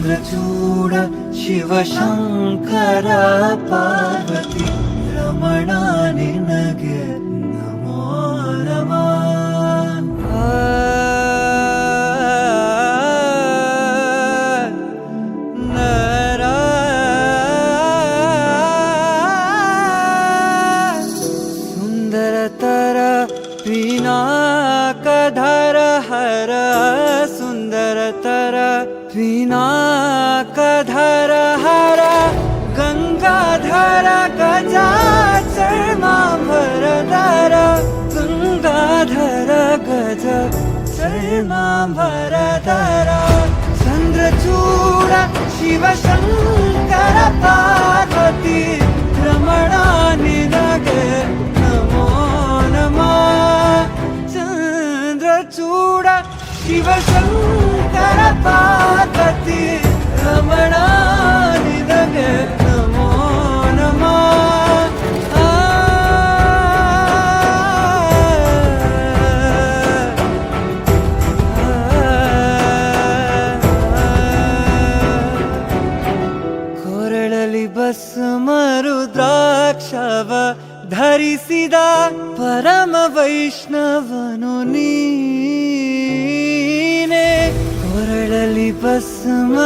ಚಂದ್ರಚೂಡ ಶಿವಶಂಕರ ಪಾರ್ವತಿ ರಮಣ ನಿನಗೆ ನಮೋ ನಮಃ. ಸುಂದರತರ ಪಿನಾಕಧರ ಹರ ಸುಂದರತರ ಪಿನಾಕಧರ ಹರ ಗಂಗಾಧರ ಗಜಾಚರ್ಮಾಂಬರಧರ ಗಂಗಾಧರ ಗಜ ಚರ್ಮಾಂಬರಧರ ಚಂದ್ರಚೂಡ ಶಿವಶಂಕರ ಪಾರ್ವತಿ ರಮಣ ನಿನಗೆ ನಮೋ ನಮಃ. ಚಂದ್ರಚೂಡ ಶಿವಶಂಕರ ಪಾರ್ವತಿ ರಮಣ ನಿನಗೆ ನಮೋ ನಮಃ. ಕೊರಳಲಿ ಭಸ್ಮ ರುದ್ರಾಕ್ಷವ ಧರಿಸಿದ ಪರಮ ವೈಷ್ಣವನು ನೀನೆ. ಕೊರಳಲಿ ಭಸ್ಮ